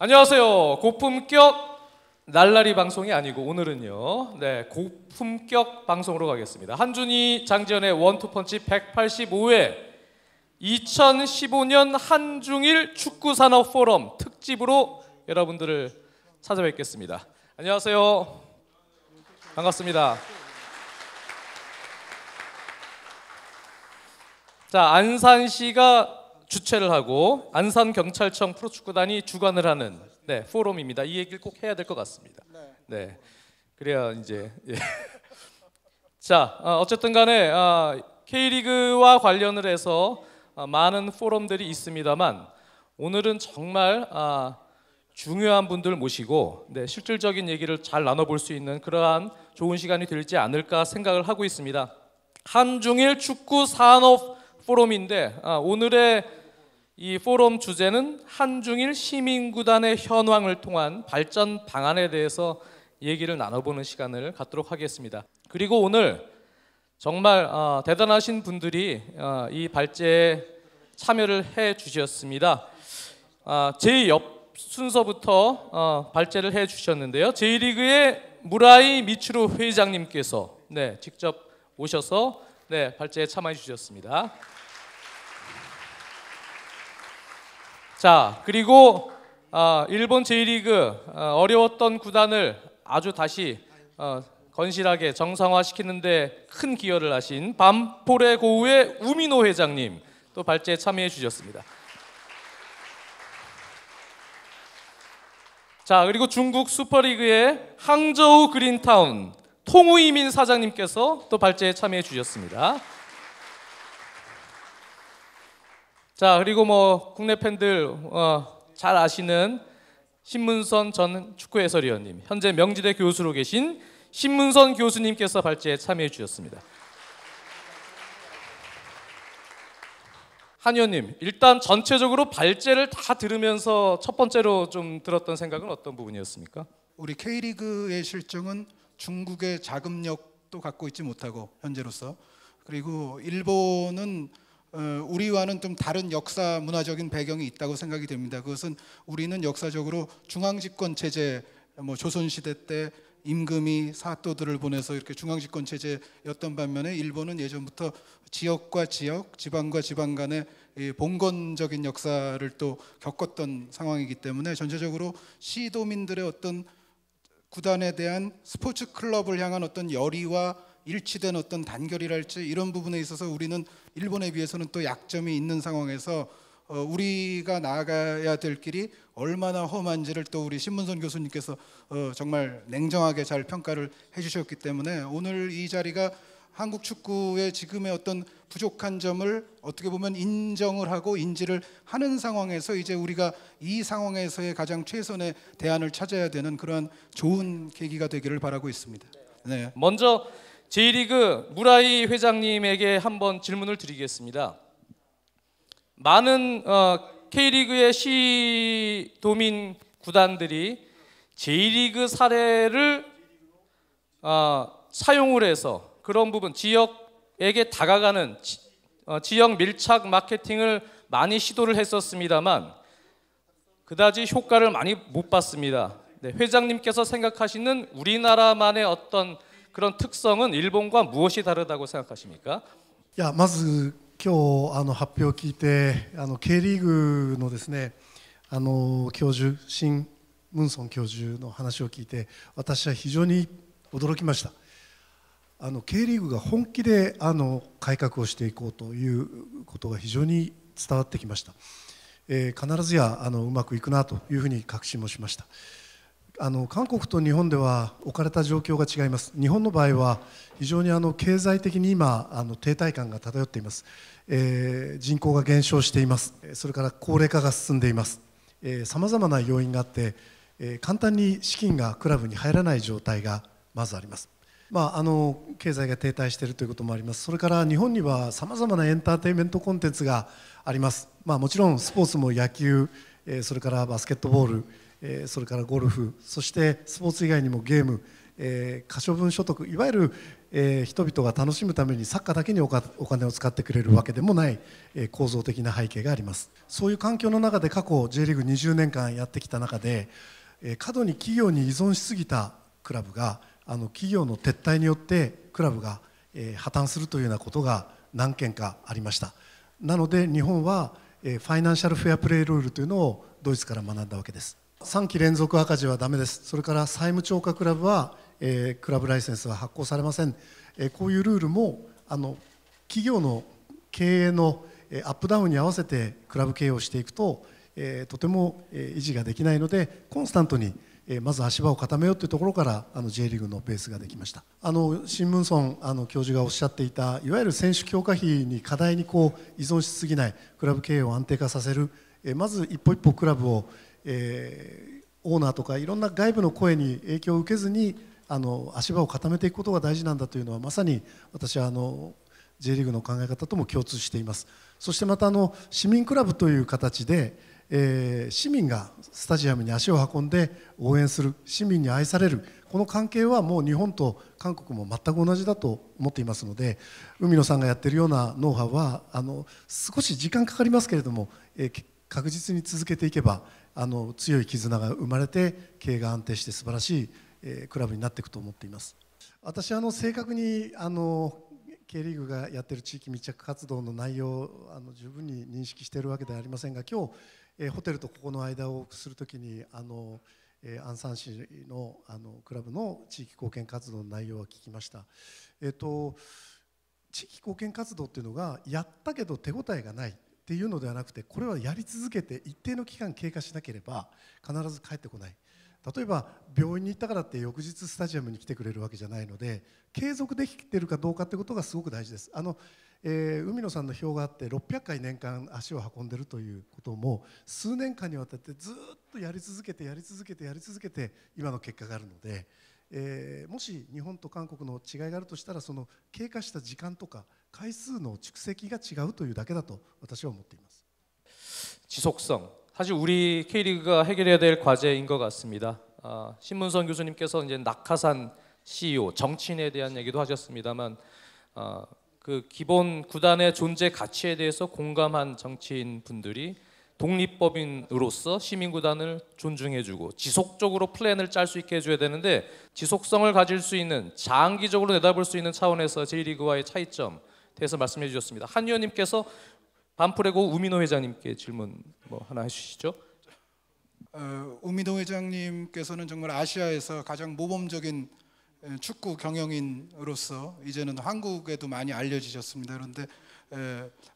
안녕하세요. 고품격 날라리 방송이 아니고 오늘은요, 고품격 방송으로 가겠습니다. 한준희 장지현의 원투펀치 185회 2015년 한중일 축구산업 포럼 특집으로 여러분들을 찾아뵙겠습니다. 안녕하세요. 반갑습니다. 자, 안산시가 주최를 하고 안산경찰청 프로축구단이 주관을 하는 포럼입니다. 이 얘기를 꼭 해야 될 것 같습니다. 네, 그래야 이제 자, 어쨌든 간에 K리그와 관련을 해서 많은 포럼들이 있습니다만 오늘은 정말 중요한 분들 모시고 실질적인 얘기를 잘 나눠볼 수 있는 그러한 좋은 시간이 되지 않을까 생각을 하고 있습니다. 한중일 축구 산업 포럼인데 오늘의 이 포럼 주제는 한중일 시민구단의 현황을 통한 발전 방안에 대해서 얘기를 나눠보는 시간을 갖도록 하겠습니다. 그리고 오늘 정말 대단하신 분들이 이 발제에 참여를 해 주셨습니다. 제 옆 순서부터 발제를 해 주셨는데요. J리그의 무라이 미츠루 회장님께서 직접 오셔서 발제에 참여해 주셨습니다. 자, 그리고 일본 J리그 어려웠던 구단을 아주 다시 건실하게 정상화시키는 데 큰 기여를 하신 반포레 고우의 우미노 회장님 또 발제에 참여해 주셨습니다. 자, 그리고 중국 슈퍼리그의 항저우 그린타운 통우이민 사장님께서 또 발제에 참여해 주셨습니다. 자, 그리고 국내 팬들 잘 아시는 신문선 전 축구 해설위원님, 현재 명지대 교수로 계신 신문선 교수님께서 발제에 참여해 주셨습니다. 한 의원님, 일단 전체적으로 발제를 다 들으면서 첫 번째로 좀 들었던 생각은 어떤 부분이었습니까? 우리 K리그의 실정은 중국의 자금력도 갖고 있지 못하고 현재로서, 그리고 일본은 우리와는 좀 다른 역사 문화적인 배경이 있다고 생각이 됩니다. 그것은 우리는 역사적으로 중앙집권 체제, 조선시대 때 임금이 사또들을 보내서 이렇게 중앙집권 체제였던 반면에 일본은 예전부터 지역과 지역, 지방과 지방 간의 봉건적인 역사를 또 겪었던 상황이기 때문에 전체적으로 시도민들의 어떤 구단에 대한 스포츠 클럽을 향한 어떤 열의와 일치된 어떤 단결이랄지 이런 부분에 있어서 우리는 일본에 비해서는 또 약점이 있는 상황에서 우리가 나아가야 될 길이 얼마나 험한지를 또 우리 신문선 교수님께서 정말 냉정하게 잘 평가를 해주셨기 때문에 오늘 이 자리가 한국 축구의 지금의 어떤 부족한 점을 어떻게 보면 인정을 하고 인지를 하는 상황에서 이제 우리가 이 상황에서의 가장 최선의 대안을 찾아야 되는 그러한 좋은 계기가 되기를 바라고 있습니다. 네. 먼저 J리그 무라이 회장님에게 한번 질문을 드리겠습니다. 많은 K리그의 시도민 구단들이 J리그 사례를 사용을 해서 그런 부분, 지역에게 다가가는 지역 밀착 마케팅을 많이 시도를 했었습니다만 그다지 효과를 많이 못 봤습니다. 회장님께서 생각하시는 우리나라만의 어떤 그런 특성은 일본과 무엇이 다르다고 생각하십니까? いや、まず今日発表を聞いてKリーグのですね教授新ムンソン教授の話を聞いて私は非常に驚きました。Kリーグが本気で改革をしていこうということが非常に伝わってきました。必ずやうまくいくなというふうに確信もしました。韓国と日本では置かれた状況が違います。日本の場合は非常に経済的に今停滞感が漂っています。人口が減少しています。それから高齢化が進んでいます。さまざまな要因があって簡単に資金がクラブに入らない状態がまずあります。経済が停滞しているということもあります。それから日本にはさまざまなエンターテインメントコンテンツがあります。もちろんスポーツも野球、それからバスケットボール、それからゴルフ、そしてスポーツ以外にもゲーム、可処分所得、いわゆる人々が楽しむためにサッカーだけにお金を使ってくれるわけでもない、構造的な背景があります。そういう環境の中で過去 J リーグ20年間やってきた中で、過度に企業に依存しすぎたクラブが企業の撤退によってクラブが、破綻するというようなことが何件かありました。なので日本は、ファイナンシャルフェアプレールールというのをドイツから学んだわけです。3期連続赤字はダメです。それから債務超過クラブは、クラブライセンスは発行されません。こういうルールも企業の経営のアップダウンに合わせてクラブ経営をしていくと、とても維持ができないので、コンスタントにまず足場を固めようというところからJ リーグのベースができました。シン・ムンソン教授がおっしゃっていたいわゆる選手強化費に過大に依存しすぎないクラブ経営を安定化させる、まず一歩一歩クラブを、オーナーとかいろんな外部の声に影響を受けずに足場を固めていくことが大事なんだというのは、まさに私はJ リーグの考え方とも共通しています。そしてまた市民クラブという形で、市民がスタジアムに足を運んで応援する、市民に愛される、この関係はもう日本と韓国も全く同じだと思っていますので、海野さんがやっているようなノウハウは少し時間かかりますけれども、確実に続けていけば強い絆が生まれて経営が安定して素晴らしいクラブになっていくと思っています。私正確にK リーグがやっている地域密着活動の内容を十分に認識しているわけではありませんが、今日ホテルとここの間をするときにアンサン市のクラブの地域貢献活動の内容を聞きました。地域貢献活動っていうのがやったけど手応えがないっていうのではなくて、これはやり続けて一定の期間経過しなければ必ず帰ってこない。例えば病院に行ったからって翌日スタジアムに来てくれるわけじゃないので、継続できているかどうかということがすごく大事です。海野さんの表があって600回年間足を運んでいるということも数年間にわたってずっとやり続けて今の結果があるので、もし日本と韓国の違いがあるとしたら、その経過した時間とか回数の蓄積が違うというだけだと私は思っています。 지속성, 사실 우리 K리그가 해결해야 될 과제인 것 같습니다. 신문선 교수님께서 이제 낙하산 CEO, 정치인에 대한 얘기도 하셨습니다만, 그 기본 구단의 존재 가치에 대해서 공감한 정치인 분들이 독립법인으로서 시민구단을 존중해주고 지속적으로 플랜을 짤 수 있게 해줘야 되는데, 지속성을 가질 수 있는, 장기적으로 내다볼 수 있는 차원에서 J리그와의 차이점 대해서 말씀해 주셨습니다. 한 의원님께서 반프레고 우민호 회장님께 질문 하나 해주시죠. 우민호 회장님께서는 정말 아시아에서 가장 모범적인 축구 경영인으로서 이제는 한국에도 많이 알려지셨습니다. 그런데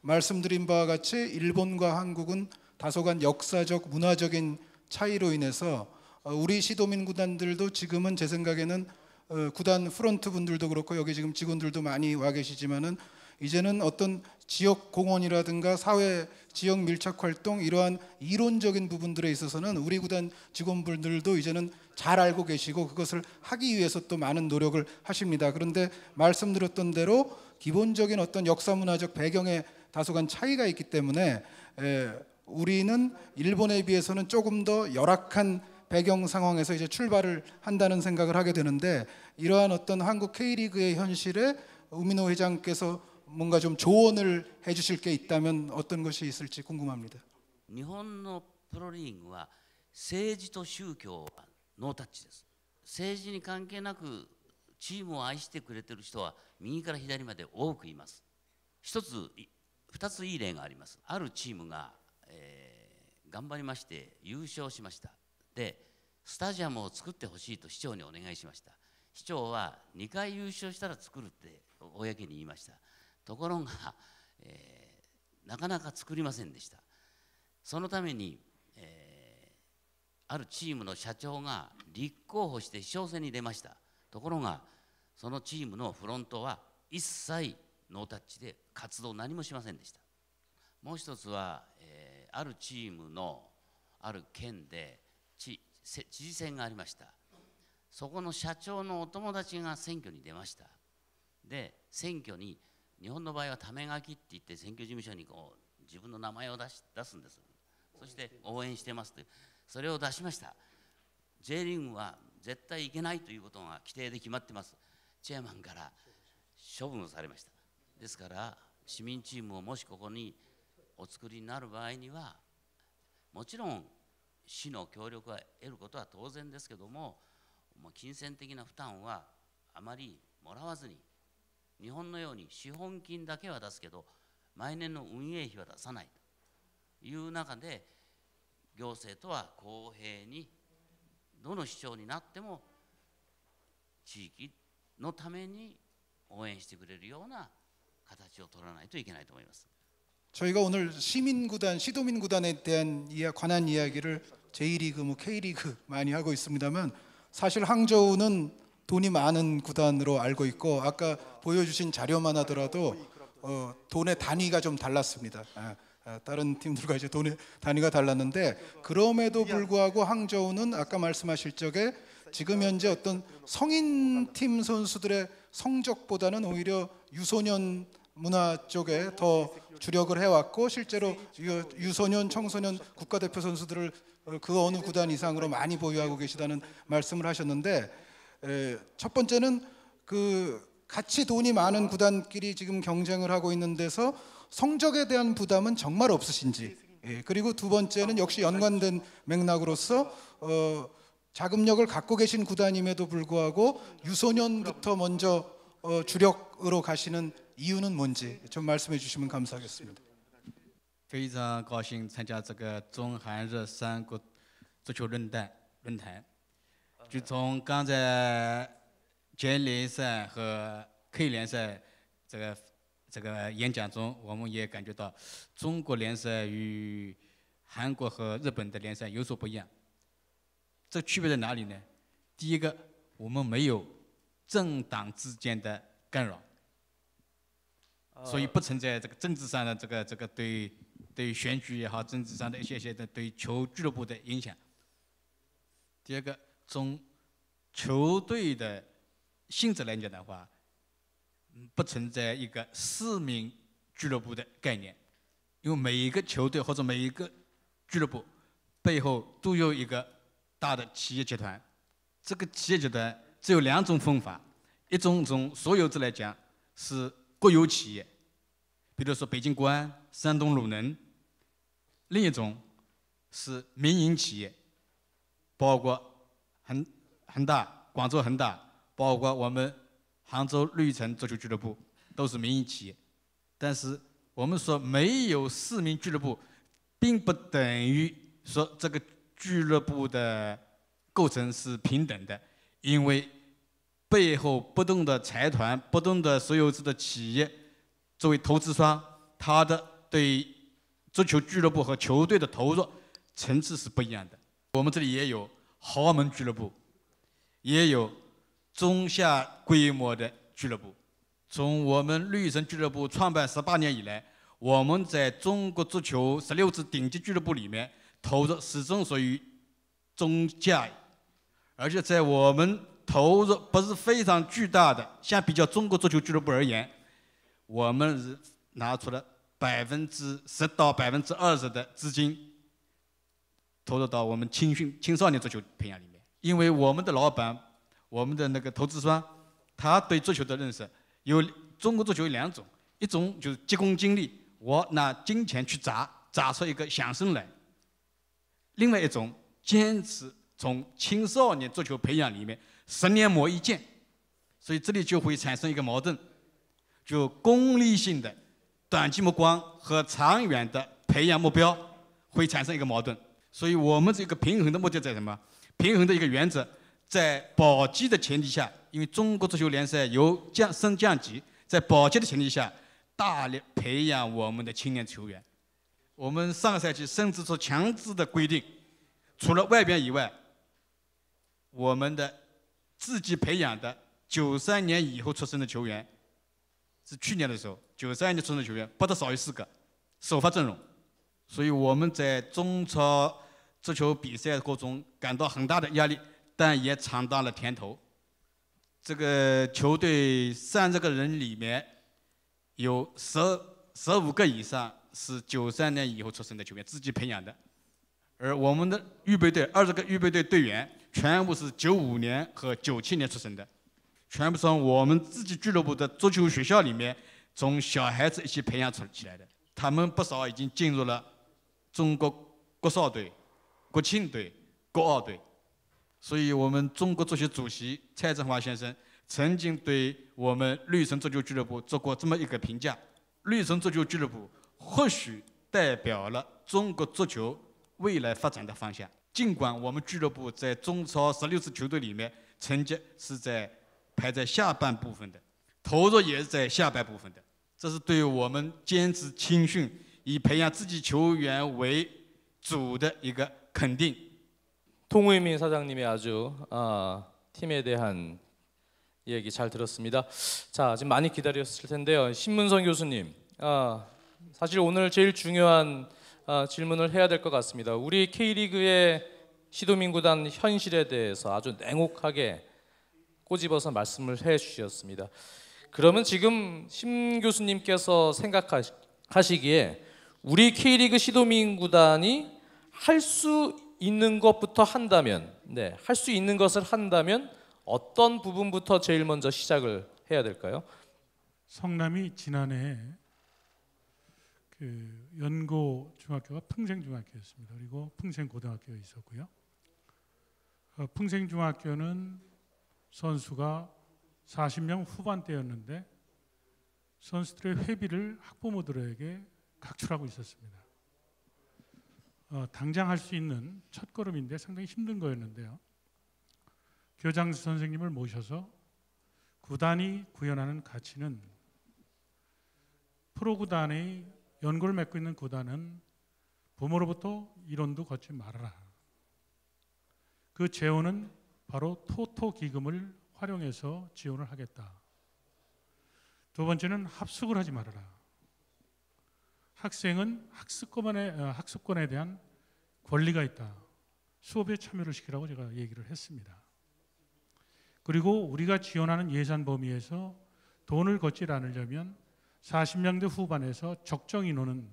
말씀드린 바와 같이 일본과 한국은 다소간 역사적 문화적인 차이로 인해서 우리 시도민 구단들도 지금은 제 생각에는 구단 프런트 분들도 그렇고 여기 지금 직원들도 많이 와 계시지만은 이제는 어떤 지역 공헌이라든가 사회 지역 밀착 활동, 이러한 이론적인 부분들에 있어서는 우리 구단 직원분들도 이제는 잘 알고 계시고 그것을 하기 위해서 또 많은 노력을 하십니다. 그런데 말씀드렸던 대로 기본적인 어떤 역사 문화적 배경에 다소간 차이가 있기 때문에 우리는 일본에 비해서는 조금 더 열악한 배경 상황에서 이제 출발을 한다는 생각을 하게 되는데, 이러한 어떤 한국 K리그의 현실에 우민호 회장께서 뭔가 좀 조언을 해주실 게 있다면 어떤 것이 있을지 궁금합니다. 日本のプロリーグは政治と宗教はノータッチです。政治に関係なくチームを愛してくれている人は右から左まで多くいます。2ついい例があります。あるチームが、頑張りまして優勝しました。で、スタジアムを作ってほしいと市長にお願いしました。市長は2回優勝したら作るって公に言いました。ところが、なかなか作りませんでした。そのために、あるチームの社長が立候補して市長選に出ました。ところがそのチームのフロントは一切ノータッチで活動何もしませんでした。もう一つは、あるチームのある県で知事選がありました。そこの社長のお友達が選挙に出ました。で、選挙に日本の場合はため書きって言って選挙事務所に自分の名前を出すんです。そして応援してますって、それを出しました。 J リーグは絶対いけないということが規定で決まってます。チェアマンから処分をされました。ですから市民チームをもしここにお作りになる場合には、もちろん市の協力は得ることは当然ですけども、金銭的な負担はあまりもらわずに、日本のように資本金だけは出すけど毎年の運営費は出さないという中で、行政とは公平にどの市長になっても地域のために応援してくれるような形を取らないといけないと思います。 저희가 오늘 시민구단, 시도민구단에 대한 관한 이야기를 J리그, K리그 많이 하고 있습니다만, 사실 항저우는 돈이 많은 구단으로 알고 있고, 아까 보여주신 자료만 하더라도 돈의 단위가 좀 달랐습니다. 다른 팀들과 이제 돈의 단위가 달랐는데, 그럼에도 불구하고 항저우는 아까 말씀하실 적에 지금 현재 어떤 성인 팀 선수들의 성적보다는 오히려 유소년 문화 쪽에 더 주력을 해왔고, 실제로 유소년, 청소년 국가대표 선수들을 그 어느 구단 이상으로 많이 보유하고 계시다는 말씀을 하셨는데, 첫 번째는 그 같이 돈이 많은 구단끼리 지금 경쟁을 하고 있는 데서 성적에 대한 부담은 정말 없으신지, 그리고 두 번째는 역시 연관된 맥락으로서 자금력을 갖고 계신 구단임에도 불구하고 유소년부터 먼저 주력으로 가시는 이유는 뭔지 좀 말씀해 주시면 감사하겠습니다. 非常高兴参加这个中韩日三国足球论坛。就从刚才 J 联赛和 K 联赛这个演讲中，我们也感觉到中国联赛与韩国和日本的联赛有所不一样。这区别在哪里呢？第一个，我们没有政党之间的干扰。 所以不存在这个政治上的这个对选举也好，政治上的一些的对球俱乐部的影响。第二个，从球队的性质来讲的话，不存在一个市民俱乐部的概念，因为每一个球队或者每一个俱乐部背后都有一个大的企业集团。这个企业集团只有两种分法，一种从所有制来讲是国有企业。 比如说北京国安、山东鲁能，另一种是民营企业，包括恒大、广州恒大，包括我们杭州绿城足球俱乐部，都是民营企业。但是我们说没有市民俱乐部，并不等于说这个俱乐部的构成是平等的，因为背后不同的财团、不同的所有制的企业。 作为投资方，他的对足球俱乐部和球队的投入层次是不一样的。我们这里也有豪门俱乐部，也有中下规模的俱乐部。从我们绿城俱乐部创办18年以来，我们在中国足球16支顶级俱乐部里面投入始终属于中价，而且在我们投入不是非常巨大的，相比较中国足球俱乐部而言。 我们是拿出了10%到20%的资金，投入到我们青少年足球培养里面。因为我们的老板，我们的那个投资方，他对足球的认识有中国足球有两种，一种就是急功近利，我拿金钱去砸出一个响声来；另外一种坚持从青少年足球培养里面10年磨一剑，所以这里就会产生一个矛盾。 就功利性的、短期目光和长远的培养目标会产生一个矛盾，所以我们这个平衡的目的在什么？平衡的一个原则，在保级的前提下，因为中国足球联赛由升降级，在保级的前提下，大力培养我们的青年球员。我们上个赛季甚至说强制的规定，除了外边以外，我们的自己培养的93年以后出生的球员。 是去年的时候，93年出生的球员不得少于4个，首发阵容。所以我们在中超足球比赛过程中感到很大的压力，但也尝到了甜头。这个球队30个人里面，有15个以上是93年以后出生的球员，自己培养的。而我们的预备队20个预备队队员全部是95年和97年出生的。全部从我们自己俱乐部的足球学校里面，从小孩子一起培养起来的。他们不少已经进入了中国国少队、国青队、国奥队。所以，我们中国足协主席蔡振华先生曾经对我们绿城足球俱乐部做过这么一个评价：绿城足球俱乐部或许代表了中国足球未来发展的方向。尽管我们俱乐部在中超16支球队里面成绩是排在下半部分的，投入也是在下半部分的，这是对我们坚持青训、以培养自己球员为主的一个肯定。 통우이민 사장님의 아주 팀에 대한 얘기 잘 들었습니다. 자, 지금 많이 기다렸을 텐데요. 신문성 교수님, 사실 오늘 제일 중요한 질문을 해야 될 것 같습니다. 우리 K리그의 시도민구단 현실에 대해서 아주 냉혹하게 꼬집어서 말씀을 해주셨습니다. 그러면 지금 심 교수님께서 생각하시기에 우리 K리그 시도민구단이 할 수 있는 것부터 한다면, 네, 할 수 있는 것을 한다면 어떤 부분부터 제일 먼저 시작을 해야 될까요? 성남이 지난해 그 연고 중학교가 풍생중학교였습니다. 그리고 풍생고등학교가 있었고요. 풍생중학교는 선수가 40명 후반대였는데 선수들의 회비를 학부모들에게 각출하고 있었습니다. 당장 할 수 있는 첫걸음인데 상당히 힘든 거였는데요. 교장수 선생님을 모셔서 구단이 구현하는 가치는 프로구단의 연고를 맺고 있는 구단은 부모로부터 이론도 걷지 말아라. 그 재원은 바로 토토 기금을 활용해서 지원을 하겠다. 두 번째는 합숙을 하지 말아라. 학생은 학습권에 대한 권리가 있다. 수업에 참여를 시키라고 제가 얘기를 했습니다. 그리고 우리가 지원하는 예산 범위에서 돈을 걷지 않으려면 40명대 후반에서 적정 인원은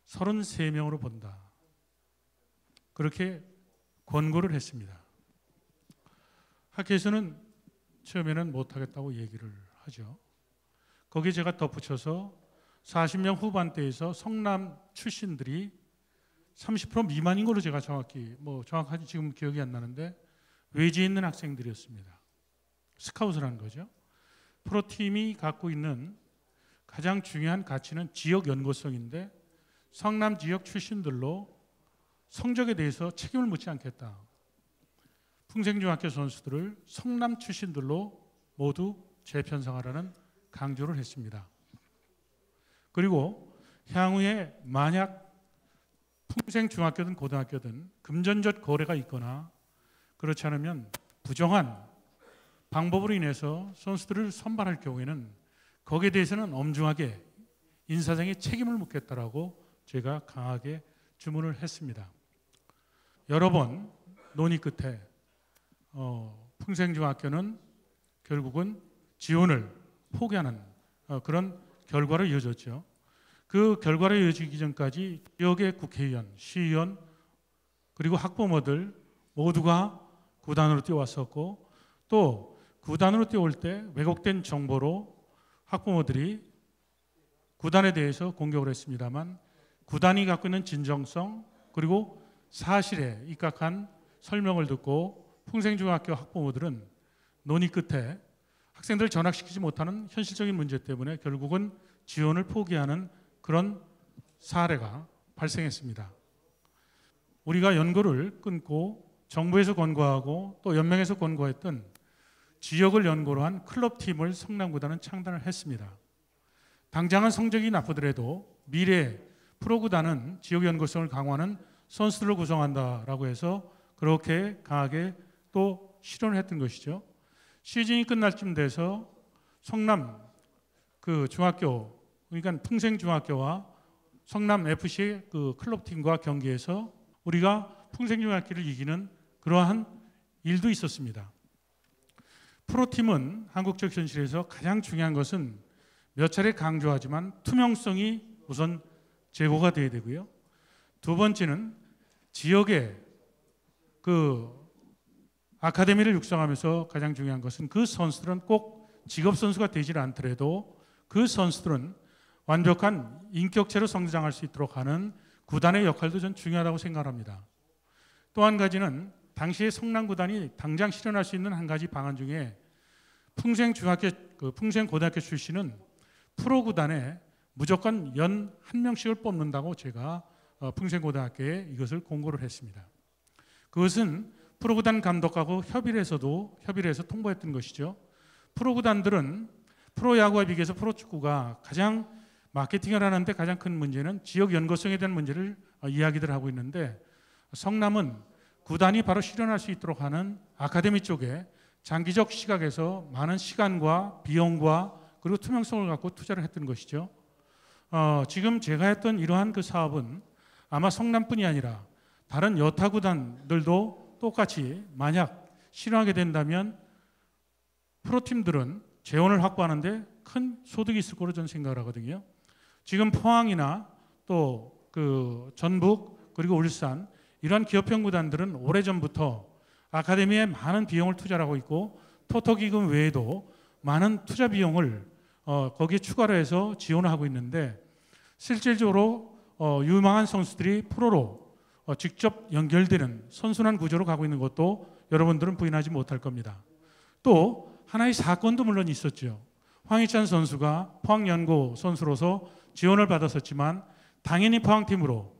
33명으로 본다. 그렇게 권고를 했습니다. 학회에서는 처음에는 못하겠다고 얘기를 하죠. 거기에 제가 덧붙여서 40명 후반대에서 성남 출신들이 30% 미만인 걸로 제가 정확하게 지금 기억이 안 나는데 외지에 있는 학생들이었습니다. 스카웃을 한 거죠. 프로팀이 갖고 있는 가장 중요한 가치는 지역 연고성인데 성남 지역 출신들로 성적에 대해서 책임을 묻지 않겠다. 풍생중학교 선수들을 성남 출신들로 모두 재편성하라는 강조를 했습니다. 그리고 향후에 만약 풍생중학교든 고등학교든 금전적 거래가 있거나 그렇지 않으면 부정한 방법으로 인해서 선수들을 선발할 경우에는 거기에 대해서는 엄중하게 인사상의 책임을 묻겠다라고 제가 강하게 주문을 했습니다. 여러 번 논의 끝에 풍생중학교는 결국은 지원을 포기하는 그런 결과로 이어졌죠. 그 결과로 이어지기 전까지 지역의 국회의원, 시의원 그리고 학부모들 모두가 구단으로 뛰어왔었고 또 구단으로 뛰어올 때 왜곡된 정보로 학부모들이 구단에 대해서 공격을 했습니다만 구단이 갖고 있는 진정성 그리고 사실에 입각한 설명을 듣고 풍생중학교 학부모들은 논의 끝에 학생들을 전학시키지 못하는 현실적인 문제 때문에 결국은 지원을 포기하는 그런 사례가 발생했습니다. 우리가 연고를 끊고 정부에서 권고하고 또 연맹에서 권고했던 지역을 연고로 한 클럽팀을 성남구단은 창단을 했습니다. 당장은 성적이 나쁘더라도 미래 프로구단은 지역 연고성을 강화하는 선수들을 구성한다라고 해서 그렇게 강하게 또 실현을 했던 것이죠. 시즌이 끝날 쯤 돼서 성남 그 중학교 그러니까 풍생중학교와 성남 FC 그 클럽팀과 경기에서 우리가 풍생중학교를 이기는 그러한 일도 있었습니다. 프로팀은 한국적 현실에서 가장 중요한 것은 몇 차례 강조하지만 투명성이 우선 제고가 돼야 되고요. 두 번째는 지역의 그 아카데미를 육성하면서 가장 중요한 것은 그 선수들은 꼭 직업 선수가 되지 않더라도 그 선수들은 완벽한 인격체로 성장할 수 있도록 하는 구단의 역할도 전 중요하다고 생각합니다. 또 한 가지는 당시에 성남 구단이 당장 실현할 수 있는 한 가지 방안 중에 풍생고등학교 출신은 프로 구단에 무조건 연 한 명씩을 뽑는다고 제가 풍생고등학교에 이것을 공고를 했습니다. 그것은 프로구단 감독하고 협의를 해서 통보했던 것이죠. 프로구단들은 프로야구와 비교해서 프로축구가 가장 마케팅을 하는데 가장 큰 문제는 지역 연고성에 대한 문제를 이야기들 하고 있는데, 성남은 구단이 바로 실현할 수 있도록 하는 아카데미 쪽에 장기적 시각에서 많은 시간과 비용과 그리고 투명성을 갖고 투자를 했던 것이죠. 지금 제가 했던 이러한 그 사업은 아마 성남뿐이 아니라 다른 여타 구단들도 똑같이 만약 실현하게 된다면 프로팀들은 재원을 확보하는데 큰 소득이 있을 거로 저는 생각을 하거든요. 지금 포항이나 또 그 전북 그리고 울산 이러한 기업형 구단들은 오래전부터 아카데미에 많은 비용을 투자를 하고 있고 토토기금 외에도 많은 투자 비용을 거기에 추가로 해서 지원을 하고 있는데, 실질적으로 유망한 선수들이 프로로 직접 연결되는 선순환 구조로 가고 있는 것도 여러분들은 부인하지 못할 겁니다. 또 하나의 사건도 물론 있었죠. 황희찬 선수가 포항연고 선수로서 지원을 받았었지만 당연히 포항팀으로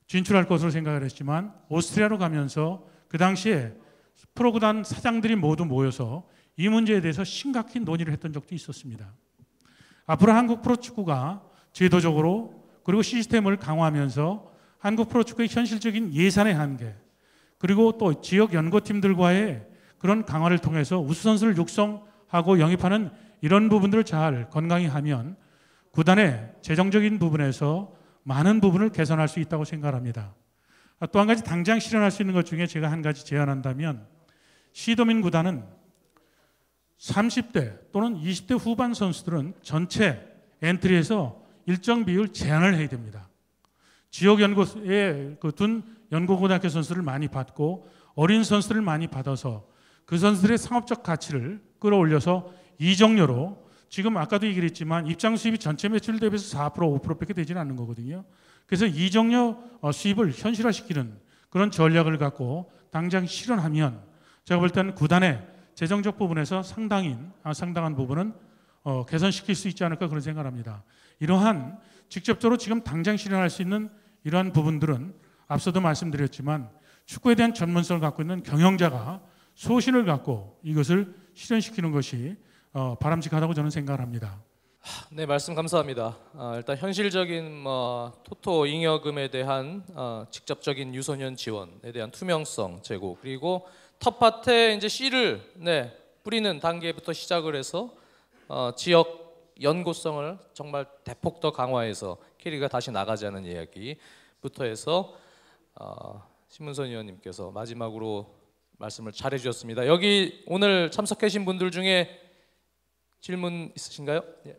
진출할 것으로 생각을 했지만 오스트리아로 가면서 그 당시에 프로구단 사장들이 모두 모여서 이 문제에 대해서 심각히 논의를 했던 적도 있었습니다. 앞으로 한국 프로축구가 제도적으로 그리고 시스템을 강화하면서 한국 프로축구의 현실적인 예산의 한계 그리고 또 지역 연고팀들과의 그런 강화를 통해서 우수 선수를 육성하고 영입하는 이런 부분들을 잘 건강히 하면 구단의 재정적인 부분에서 많은 부분을 개선할 수 있다고 생각합니다. 또 한 가지 당장 실현할 수 있는 것 중에 제가 한 가지 제안한다면, 시도민 구단은 30대 또는 20대 후반 선수들은 전체 엔트리에서 일정 비율 제한을 해야 됩니다. 지역 연고에 둔 연고고등학교 선수를 많이 받고 어린 선수들을 많이 받아서 그 선수들의 상업적 가치를 끌어올려서 이적료로, 지금 아까도 얘기를 했지만 입장 수입이 전체 매출 대비해서 4% 5%밖에 되지는 않는 거거든요. 그래서 이적료 수입을 현실화시키는 그런 전략을 갖고 당장 실현하면 제가 볼 때는 구단의 재정적 부분에서 상당한 부분은 개선시킬 수 있지 않을까 그런 생각을 합니다. 이러한 직접적으로 지금 당장 실현할 수 있는 이러한 부분들은 앞서도 말씀드렸지만 축구에 대한 전문성을 갖고 있는 경영자가 소신을 갖고 이것을 실현시키는 것이 바람직하다고 저는 생각을 합니다. 네, 말씀 감사합니다. 일단 현실적인 토토 잉여금에 대한 직접적인 유소년 지원에 대한 투명성 제고, 그리고 텃밭에 이제 씨를 뿌리는 단계부터 시작을 해서 지역 연고성을 정말 대폭 더 강화해서 K리그가 다시 나가지 않은 이야기부터 해서 신문선 의원님께서 마지막으로 말씀을 잘 해주셨습니다. 여기 오늘 참석하신 분들 중에 질문 있으신가요? 예.